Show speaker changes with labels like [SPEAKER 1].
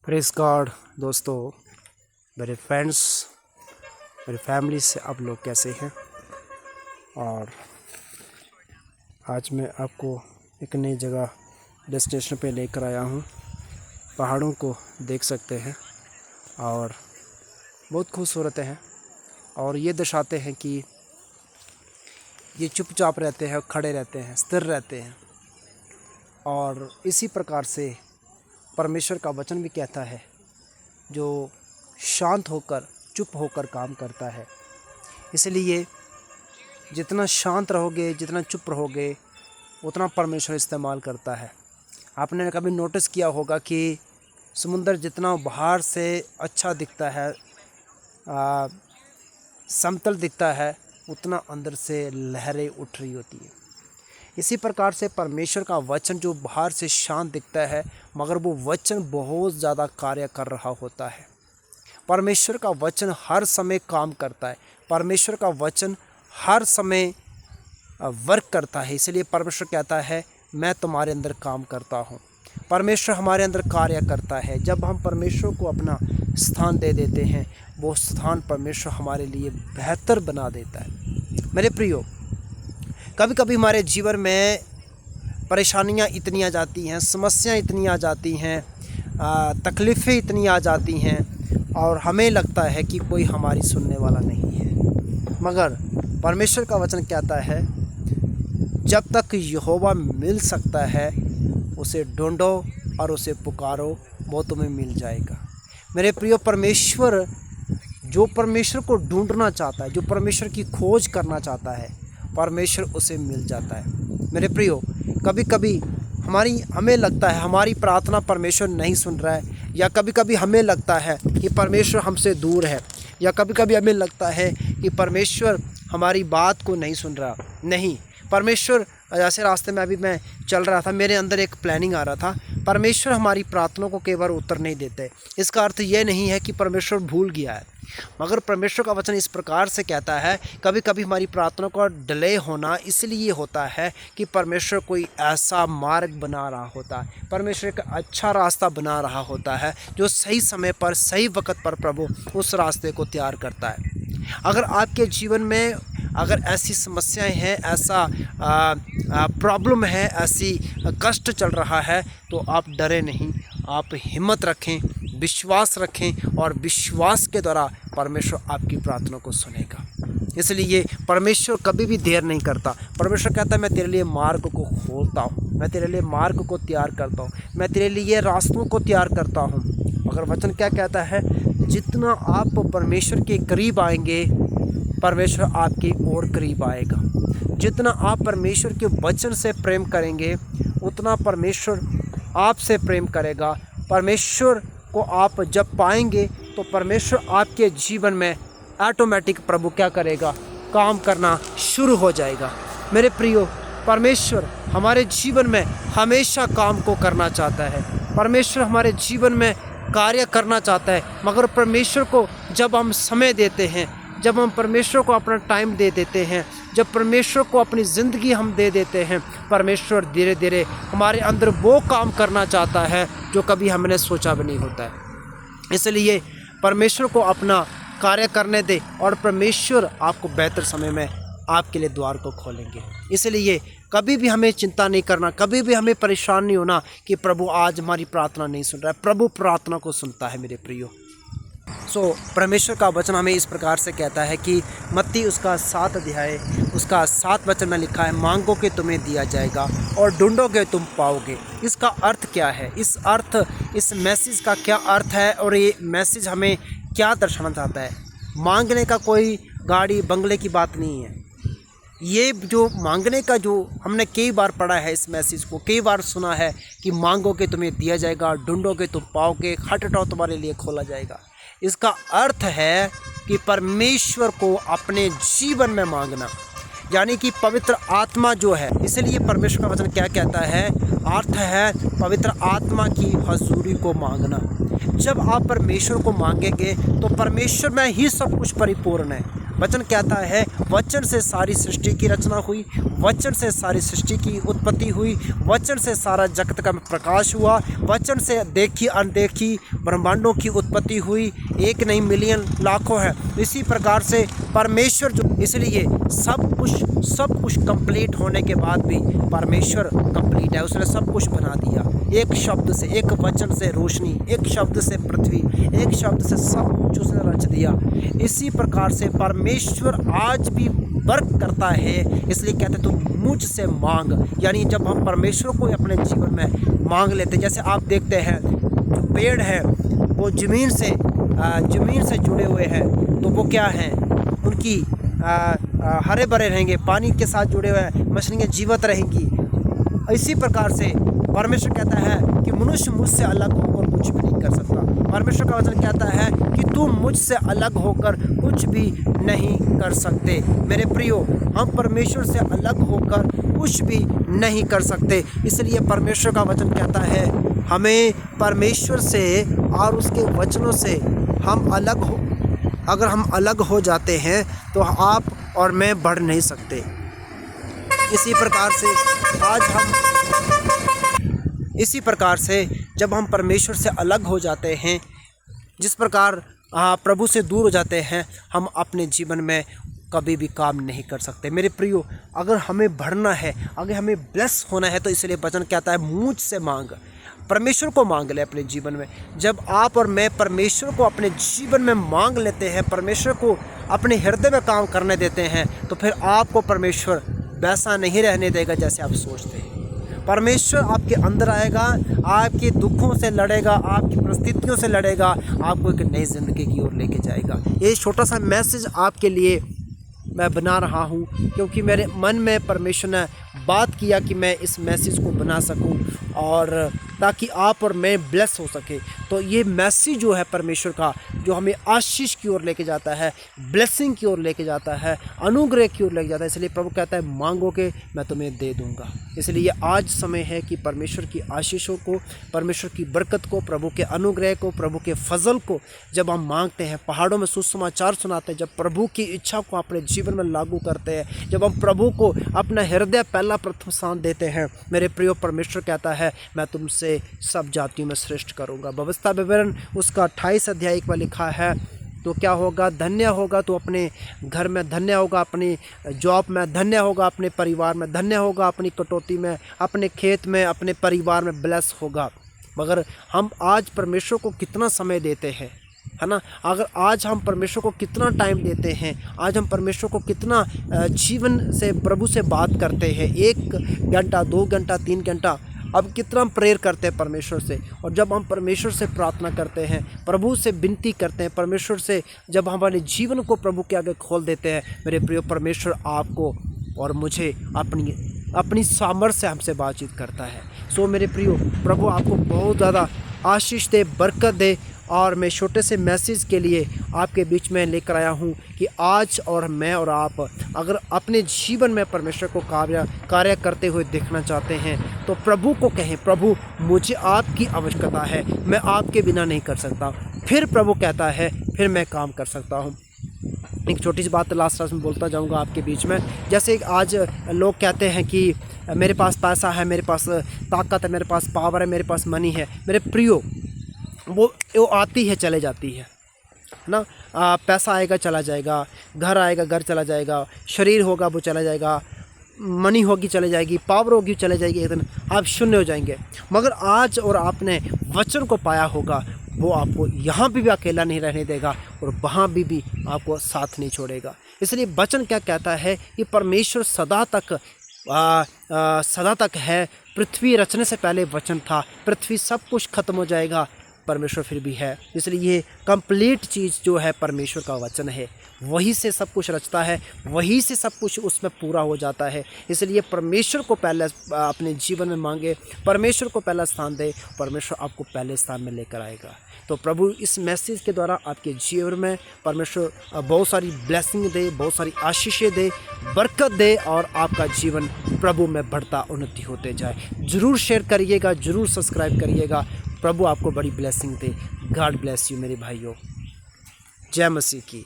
[SPEAKER 1] Press God दोस्तों, मेरे friends, मेरी फैमिली से आप लोग कैसे हैं। और आज मैं आपको एक नई जगह डेस्टिनेशन पे लेकर आया हूँ। पहाड़ों को देख सकते हैं और बहुत खूबसूरत हैं और ये दर्शाते हैं कि ये चुपचाप रहते हैं, खड़े रहते हैं, स्थिर रहते हैं। और इसी प्रकार से परमेश्वर का वचन भी कहता है, जो शांत होकर चुप होकर काम करता है। इसलिए जितना शांत रहोगे, जितना चुप रहोगे, उतना परमेश्वर इस्तेमाल करता है। आपने कभी नोटिस किया होगा कि समुंदर जितना बाहर से अच्छा दिखता है, समतल दिखता है, उतना अंदर से लहरें उठ रही होती है। इसी प्रकार से परमेश्वर का वचन जो बाहर से शांत दिखता है, मगर वो वचन बहुत ज़्यादा कार्य कर रहा होता है। परमेश्वर का वचन हर समय काम करता है। परमेश्वर का वचन हर समय वर्क करता है। इसलिए परमेश्वर कहता है, मैं तुम्हारे अंदर काम करता हूँ। परमेश्वर हमारे अंदर कार्य करता है। जब हम परमेश्वर को अपना स्थान दे देते हैं, वो स्थान परमेश्वर हमारे लिए बेहतर बना देता है। मेरे प्रियो, कभी कभी हमारे जीवन में परेशानियां इतनी आ जाती हैं, समस्याएं इतनी आ जाती हैं, तकलीफ़ें इतनी आ जाती हैं और हमें लगता है कि कोई हमारी सुनने वाला नहीं है। मगर परमेश्वर का वचन कहता है, जब तक यहोवा मिल सकता है, उसे ढूंढो और उसे पुकारो, वो तुम्हें मिल जाएगा। मेरे प्रियो, परमेश्वर जो परमेश्वर को ढूंढना चाहता है, जो परमेश्वर की खोज करना चाहता है, परमेश्वर उसे मिल जाता है। मेरे प्रियो, कभी कभी हमें लगता है हमारी प्रार्थना परमेश्वर नहीं सुन रहा है, या कभी कभी हमें लगता है कि परमेश्वर हमसे दूर है, या कभी कभी हमें लगता है कि परमेश्वर हमारी बात को नहीं सुन रहा। नहीं, परमेश्वर, जैसे रास्ते में अभी मैं चल रहा था, मेरे अंदर एक प्लानिंग आ रहा था। परमेश्वर हमारी प्रार्थनाओं को कई बार उत्तर नहीं देते। इसका अर्थ यह नहीं है कि परमेश्वर भूल गया है, मगर परमेश्वर का वचन इस प्रकार से कहता है, कभी कभी हमारी प्रार्थनाओं का डिले होना इसलिए होता है कि परमेश्वर कोई ऐसा मार्ग बना रहा होता है, परमेश्वर एक अच्छा रास्ता बना रहा होता है, जो सही समय पर, सही वक्त पर प्रभु उस रास्ते को तैयार करता है। अगर आपके जीवन में अगर ऐसी समस्याएं हैं, ऐसा प्रॉब्लम है, ऐसी कष्ट चल रहा है, तो आप डरे नहीं, आप हिम्मत रखें, विश्वास रखें, और विश्वास के द्वारा परमेश्वर आपकी प्रार्थना को सुनेगा। इसलिए परमेश्वर कभी भी देर नहीं करता। परमेश्वर कहता है, मैं तेरे लिए मार्ग को खोलता हूँ, मैं तेरे लिए मार्ग को तैयार करता हूँ, मैं तेरे लिए रास्तों को तैयार करता हूँ। मगर वचन क्या कहता है, जितना आप परमेश्वर के करीब आएंगे, परमेश्वर आपके और करीब आएगा। जितना आप परमेश्वर के वचन से प्रेम करेंगे, उतना परमेश्वर आपसे प्रेम करेगा। परमेश्वर को आप जब पाएंगे, तो परमेश्वर आपके जीवन में ऑटोमेटिक प्रभु क्या करेगा, काम करना शुरू हो जाएगा। मेरे प्रियो, परमेश्वर हमारे जीवन में हमेशा काम को करना चाहता है। परमेश्वर हमारे जीवन में कार्य करना चाहता है, मगर परमेश्वर को जब हम समय देते हैं, जब हम परमेश्वर को अपना टाइम दे देते हैं, जब परमेश्वर को अपनी ज़िंदगी हम दे देते हैं, परमेश्वर धीरे धीरे हमारे अंदर वो काम करना चाहता है जो कभी हमने सोचा भी नहीं होता है। इसलिए परमेश्वर को अपना कार्य करने दे, और परमेश्वर आपको बेहतर समय में आपके लिए द्वार को खोलेंगे। इसलिए कभी भी हमें चिंता नहीं करना, कभी भी हमें परेशान नहीं होना कि प्रभु आज हमारी प्रार्थना नहीं सुन रहा है। प्रभु प्रार्थना को सुनता है मेरे प्रियो। परमेश्वर का वचन हमें इस प्रकार से कहता है कि मत्ती उसका 7 अध्याय उसका 7 वचन में लिखा है, मांगोगे तुम्हें दिया जाएगा और ढूंढोगे तुम पाओगे। इसका अर्थ क्या है? इस मैसेज का क्या अर्थ है, और ये मैसेज हमें क्या दर्शाना चाहता है? मांगने का कोई गाड़ी बंगले की बात नहीं है। ये जो मांगने का, जो हमने कई बार पढ़ा है, इस मैसेज को कई बार सुना है कि मांगोगे तुम्हें दिया जाएगा, ढूंढोगे तुम पाओगे, खटखटाओ तुम्हारे लिए खोला जाएगा। इसका अर्थ है कि परमेश्वर को अपने जीवन में मांगना, यानी कि पवित्र आत्मा जो है। इसलिए परमेश्वर का वचन क्या कहता है? अर्थ है पवित्र आत्मा की हजूरी को मांगना। जब आप परमेश्वर को मांगेंगे, तो परमेश्वर में ही सब कुछ परिपूर्ण है। वचन कहता है वचन से सारी सृष्टि की रचना हुई, वचन से सारी सृष्टि की उत्पत्ति हुई, वचन से सारा जगत का प्रकाश हुआ, वचन से देखी अनदेखी ब्रह्मांडों की उत्पत्ति हुई। एक नहीं मिलियन लाखों है। इसी प्रकार से परमेश्वर जो, इसलिए सब कुछ कंप्लीट होने के बाद भी परमेश्वर कंप्लीट है। उसने सब कुछ बना दिया, एक शब्द से, एक वचन से रोशनी, एक शब्द से पृथ्वी, एक शब्द से सब कुछ उसने रच दिया। इसी प्रकार से परमेश्वर आज भी वर्क करता है। इसलिए कहते तू मुझसे मांग, यानी जब हम परमेश्वर को अपने जीवन में मांग लेते, जैसे आप देखते हैं जो पेड़ है वो ज़मीन से जुड़े हुए हैं, तो वो क्या हैं, उनकी हरे भरे रहेंगे, पानी के साथ जुड़े हुए हैं, मछलियाँ जीवित रहेंगी। इसी प्रकार से परमेश्वर कहता है कि मनुष्य मुझसे अलग होकर कुछ भी नहीं कर सकता। परमेश्वर का वचन कहता है कि तुम मुझसे अलग होकर कुछ भी नहीं कर सकते। मेरे प्रियो, हम परमेश्वर से अलग होकर कुछ भी नहीं कर सकते। इसलिए परमेश्वर का वचन कहता है हमें परमेश्वर से और उसके वचनों से हम अलग हो, अगर हम अलग हो जाते हैं तो आप और मैं बढ़ नहीं सकते। इसी प्रकार से जब हम परमेश्वर से अलग हो जाते हैं, जिस प्रकार प्रभु से दूर हो जाते हैं, हम अपने जीवन में कभी भी काम नहीं कर सकते। मेरे प्रियो, अगर हमें बढ़ना है, अगर हमें ब्लेस होना है, तो इसलिए वचन कहता है मुझसे मांग। परमेश्वर को मांग ले अपने जीवन में। जब आप और मैं परमेश्वर को अपने जीवन में मांग लेते हैं, परमेश्वर को अपने हृदय में काम करने देते हैं, तो फिर आपको परमेश्वर वैसा नहीं रहने देगा जैसे आप सोचते हैं। परमेश्वर आपके अंदर आएगा, आपके दुखों से लड़ेगा, आपकी परिस्थितियों से लड़ेगा, आपको एक नई ज़िंदगी की ओर लेके जाएगा। ये छोटा सा मैसेज आपके लिए मैं बना रहा हूँ, क्योंकि मेरे मन में परमेश्वर ने बात किया कि मैं इस मैसेज को बना सकूँ और ताकि आप और मैं ब्लेस हो सके। तो ये मैसेज जो है परमेश्वर का, जो हमें आशीष की ओर लेके जाता है, ब्लेसिंग की ओर लेके जाता है, अनुग्रह की ओर लेके जाता है। इसलिए प्रभु कहता है मांगोगे मैं तुम्हें दे दूंगा। इसलिए आज समय है कि परमेश्वर की आशीषों को, परमेश्वर की बरकत को, प्रभु के अनुग्रह को, प्रभु के फजल को जब हम मांगते हैं, पहाड़ों में सुसमाचार सुनाते हैं, जब प्रभु की इच्छा को अपने जीवन में लागू करते हैं, जब हम प्रभु को अपना हृदय पहला प्रथम स्थान देते हैं, मेरे प्रिय, परमेश्वर कहता है मैं तुमसे सब जातियों में श्रेष्ठ करूंगा। व्यवस्था विवरण उसका 28 अध्याय में लिखा है। तो क्या होगा? धन्य होगा तो अपने घर में, धन्य होगा अपनी जॉब में, धन्य होगा अपने परिवार में, धन्य होगा अपनी कटौती में, अपने खेत में, अपने परिवार में ब्लेस होगा। मगर हम आज परमेश्वर को कितना समय देते हैं, है ना? अगर आज हम परमेश्वर को कितना टाइम देते हैं, आज हम परमेश्वर को कितना जीवन से प्रभु से बात करते हैं, 1 घंटा 2 घंटा 3 घंटा, अब कितना हम प्रेयर करते हैं परमेश्वर से। और जब हम परमेश्वर से प्रार्थना करते हैं, प्रभु से विनती करते हैं, परमेश्वर से जब हमारे जीवन को प्रभु के आगे खोल देते हैं, मेरे प्रिय, परमेश्वर आपको और मुझे अपनी सामर्थ्य से हमसे बातचीत करता है। सो मेरे प्रियो, प्रभु आपको बहुत ज़्यादा आशीष दे, बरकत दे। और मैं छोटे से मैसेज के लिए आपके बीच में लेकर आया हूँ कि आज और मैं और आप अगर अपने जीवन में परमेश्वर को कार्य करते हुए देखना चाहते हैं, तो प्रभु को कहें, प्रभु मुझे आपकी आवश्यकता है, मैं आपके बिना नहीं कर सकता। फिर प्रभु कहता है फिर मैं काम कर सकता हूँ। एक छोटी सी बात लास्ट में बोलता जाऊँगा आपके बीच में। जैसे आज लोग कहते हैं कि मेरे पास पैसा है, मेरे पास ताकत है, मेरे पास पावर है, मेरे पास मनी है। मेरे प्रियो, वो आती है चले जाती है ना। पैसा आएगा चला जाएगा, घर आएगा घर चला जाएगा, शरीर होगा वो चला जाएगा, मनी होगी चले जाएगी, पावर होगी चले जाएगी, एक दिन आप शून्य हो जाएंगे। मगर आज और आपने वचन को पाया होगा, वो आपको यहाँ भी अकेला नहीं रहने देगा और वहाँ भी आपको साथ नहीं छोड़ेगा। इसलिए वचन क्या कहता है कि परमेश्वर सदा तक है। पृथ्वी रचने से पहले वचन था, पृथ्वी सब कुछ खत्म हो जाएगा, परमेश्वर फिर भी है। इसलिए ये कंप्लीट चीज़ जो है परमेश्वर का वचन है, वही से सब कुछ रचता है, वही से सब कुछ उसमें पूरा हो जाता है। इसलिए परमेश्वर को पहले अपने जीवन में मांगे, परमेश्वर को पहला स्थान दे, परमेश्वर आपको पहले स्थान में लेकर आएगा। तो प्रभु इस मैसेज के द्वारा आपके जीवन में परमेश्वर बहुत सारी ब्लेसिंग दे, बहुत सारी आशीषें दे, बरकत दे और आपका जीवन प्रभु में बढ़ता उन्नति होते जाए। ज़रूर शेयर करिएगा, ज़रूर सब्सक्राइब करिएगा। प्रभु आपको बड़ी blessing they. God bless you मेरे भाइयों। जय मसीह की।